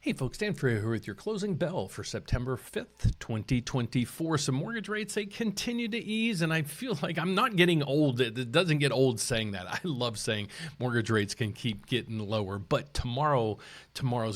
Hey folks, Dan Frio here with your closing bell for September 5th, 2024. So mortgage rates, they continue to ease, and I feel like I'm not getting old. It doesn't get old saying that. I love saying mortgage rates can keep getting lower, but tomorrow's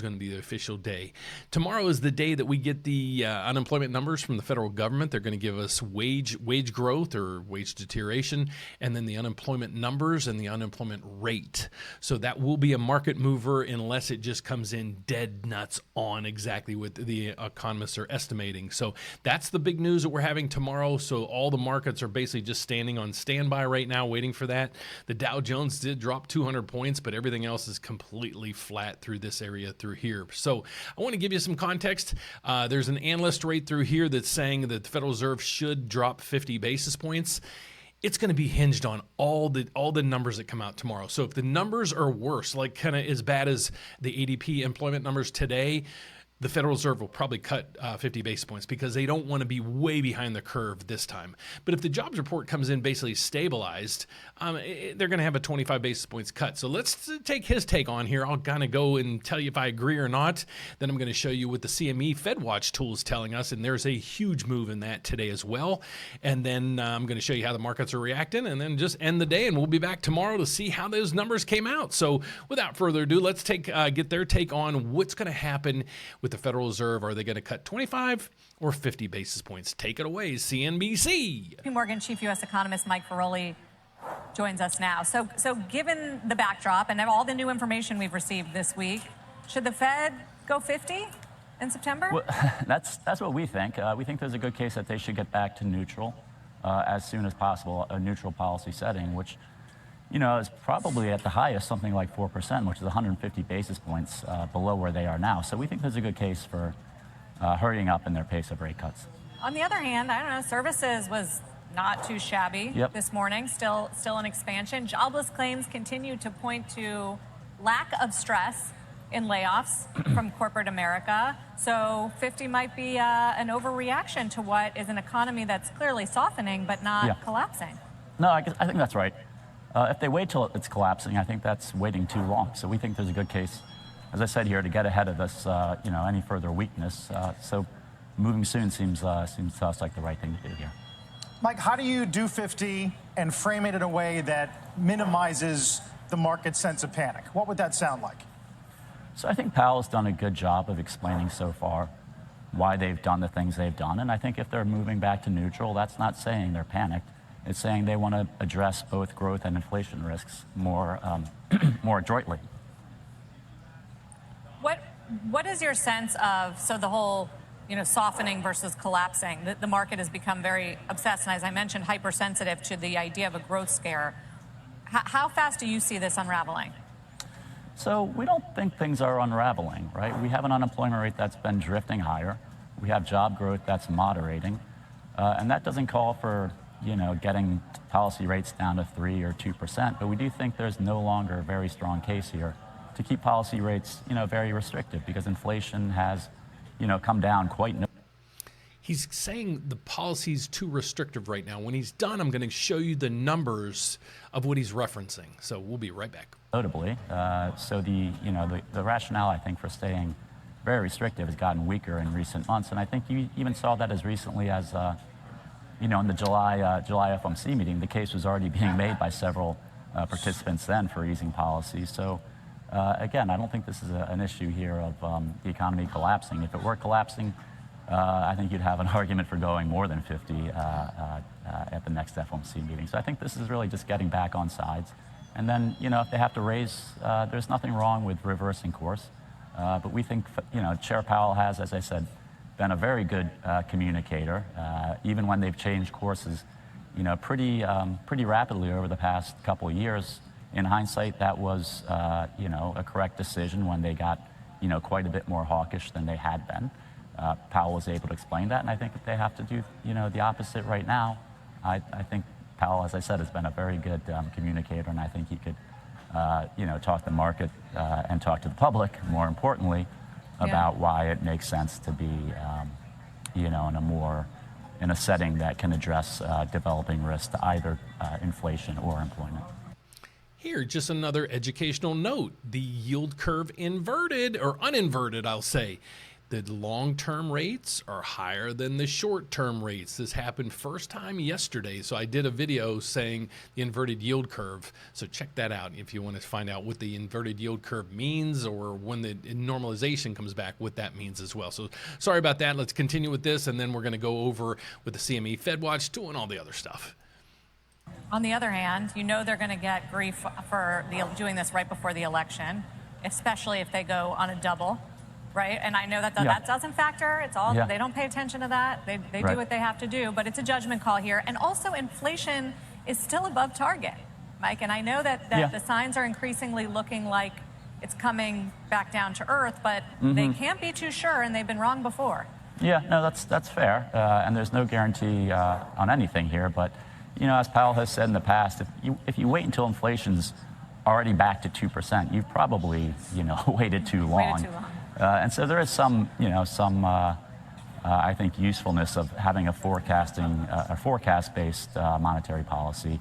going to be the official day. Tomorrow is the day that we get the unemployment numbers from the federal government. They're going to give us wage growth or wage deterioration, and then the unemployment numbers and the unemployment rate. So that will be a market mover unless it just comes in dead nuts on exactly what the economists are estimating. So that's the big news that we're having tomorrow. So all the markets are basically just standing on standby right now, waiting for that. The Dow Jones did drop 200 points, but everything else is completely flat through this area through here. So I want to give you some context. There's an analyst rate through here that's saying that the Federal Reserve should drop 50 basis points. It's going to be hinged on all the numbers that come out tomorrow. So if the numbers are worse, like kind of as bad as the ADP employment numbers today, the Federal Reserve will probably cut 50 basis points because they don't want to be way behind the curve this time. But if the jobs report comes in basically stabilized, they're going to have a 25 basis points cut. So let's take his take on here. I'll kind of go and tell you if I agree or not. Then I'm going to show you what the CME FedWatch tool is telling us, and there's a huge move in that today as well. And then I'm going to show you how the markets are reacting, and then just end the day, and we'll be back tomorrow to see how those numbers came out. So without further ado, let's get their take on what's going to happen with the Federal Reserve. Are they going to cut 25 or 50 basis points? Take it away, CNBC. JP Morgan Chief U.S. Economist Mike Feroli joins us now. So given the backdrop and all the new information we've received this week, should the Fed go 50 in September? Well, that's what we think. We think there's a good case that they should get back to neutral as soon as possible, a neutral policy setting, which is probably at the highest something like 4%, which is 150 basis points below where they are now. So we think there's a good case for hurrying up in their pace of rate cuts. On the other hand, I don't know, services was not too shabby this morning, still an expansion. Jobless claims continue to point to lack of stress in layoffs from corporate America. So 50 might be an overreaction to what is an economy that's clearly softening but not collapsing. No, I think that's right. If they wait till it's collapsing, I think that's waiting too long. So we think there's a good case, as I said here, to get ahead of this, any further weakness. So moving soon seems to us like the right thing to do here. Mike, how do you do 50 and frame it in a way that minimizes the market sense of panic? What would that sound like? So I think Powell's done a good job of explaining so far why they've done the things they've done. And I think if they're moving back to neutral, that's not saying they're panicked. It's saying they want to address both growth and inflation risks more adroitly. What is your sense of the whole softening versus collapsing? The market has become very obsessed, and as I mentioned, hypersensitive to the idea of a growth scare. How fast do you see this unraveling? So we don't think things are unraveling, right? We have an unemployment rate that's been drifting higher. We have job growth that's moderating, and that doesn't call for getting policy rates down to 3 or 2%, but we do think there's no longer a very strong case here to keep policy rates, very restrictive because inflation has, come down quite. He's saying the policy's too restrictive right now. When he's done, I'm going to show you the numbers of what he's referencing. So we'll be right back. Notably, so the rationale I think for staying very restrictive has gotten weaker in recent months, and I think you even saw that as recently as. In the July FOMC meeting, the case was already being made by several participants then for easing policy. So, again, I don't think this is an issue here of the economy collapsing. If it were collapsing, I think you'd have an argument for going more than 50 at the next FOMC meeting. So I think this is really just getting back on sides. And then, if they have to raise, there's nothing wrong with reversing course. But we think, Chair Powell has, as I said, been a very good communicator, even when they've changed courses, pretty rapidly over the past couple of years. In hindsight, that was, a correct decision when they got, quite a bit more hawkish than they had been. Powell was able to explain that, and I think if they have to do, the opposite right now, I think Powell, as I said, has been a very good communicator, and I think he could, talk the market and talk to the public, more importantly, about why it makes sense to be, in a setting that can address developing risks to either inflation or employment. Here, just another educational note. The yield curve inverted, or uninverted, I'll say. The long-term rates are higher than the short-term rates. This happened first time yesterday, so I did a video saying the inverted yield curve. So check that out if you want to find out what the inverted yield curve means, or when the normalization comes back, what that means as well. So sorry about that. Let's continue with this, and then we're going to go over with the CME Fed Watch 2 and all the other stuff. On the other hand, you know they're going to get grief for doing this right before the election, especially if they go on a double. Right, and I know that that doesn't factor. It's all they don't pay attention to that. They do what they have to do, but it's a judgment call here. And also, inflation is still above target, Mike. And I know that the signs are increasingly looking like it's coming back down to earth, but they can't be too sure, and they've been wrong before. Yeah, no, that's fair, and there's no guarantee on anything here. But you know, as Powell has said in the past, if you wait until inflation's already back to 2%, you've probably waited too long. And so there is some, I think, usefulness of having a forecast-based monetary policy.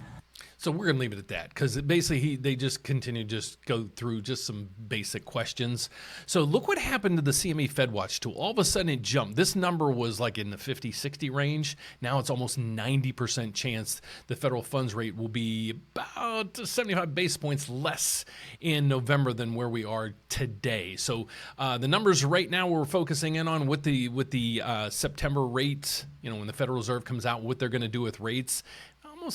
So we're going to leave it at that, because basically they just continue to just go through just some basic questions. So look what happened to the CME Fed Watch tool. All of a sudden it jumped. This number was like in the 50, 60 range. Now it's almost 90% chance the federal funds rate will be about 75 basis points less in November than where we are today. So the numbers right now we're focusing in on with the September rate, when the Federal Reserve comes out, what they're going to do with rates.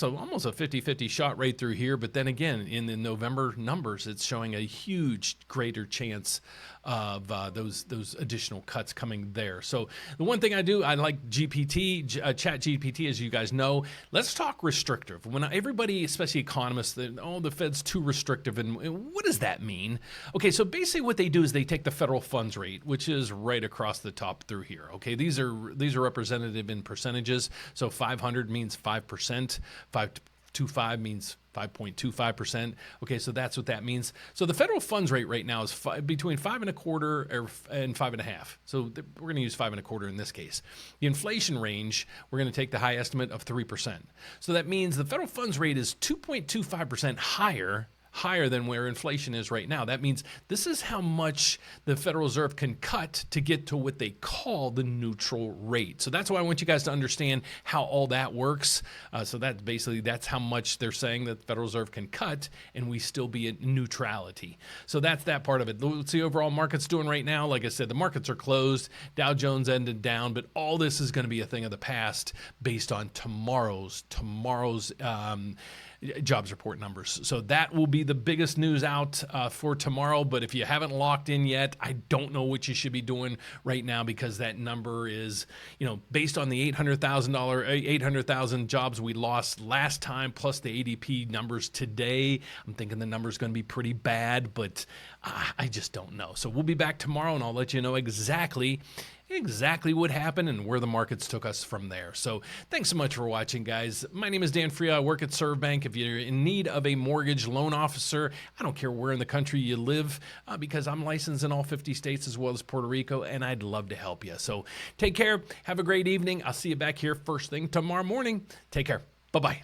Almost a 50-50 shot right through here. But then again, in the November numbers, it's showing a huge greater chance of those additional cuts coming there. So the one thing I like Chat GPT, as you guys know. Let's talk restrictive. When everybody, especially economists, the Fed's too restrictive, and what does that mean? Okay, so basically what they do is they take the federal funds rate, which is right across the top through here. Okay, these are representative in percentages. So 500 means 5%, 525 means 5.25%. Okay, so that's what that means. So the federal funds rate right now is between 5.25 and 5.5. So we're going to use 5.25 in this case. The inflation range, we're going to take the high estimate of 3%. So that means the federal funds rate is 2.25% higher than where inflation is right now. That means this is how much the Federal Reserve can cut to get to what they call the neutral rate. So that's why I want you guys to understand how all that works. So that's how much they're saying that the Federal Reserve can cut and we still be at neutrality. So that's that part of it. Let's see overall markets doing right now. Like I said, the markets are closed. Dow Jones ended down, but all this is going to be a thing of the past based on tomorrow's jobs report numbers. So that will be the biggest news out for tomorrow. But if you haven't locked in yet, I don't know what you should be doing right now, because that number is, based on the 800,000 jobs we lost last time, plus the ADP numbers today. I'm thinking the number's going to be pretty bad, but I just don't know. So we'll be back tomorrow, and I'll let you know exactly what happened and where the markets took us from there. So thanks so much for watching, guys. My name is Dan Frio. I work at ServBank. If you're in need of a mortgage loan officer, I don't care where in the country you live, because I'm licensed in all 50 states as well as Puerto Rico, and I'd love to help you. So take care. Have a great evening. I'll see you back here first thing tomorrow morning. Take care. Bye-bye.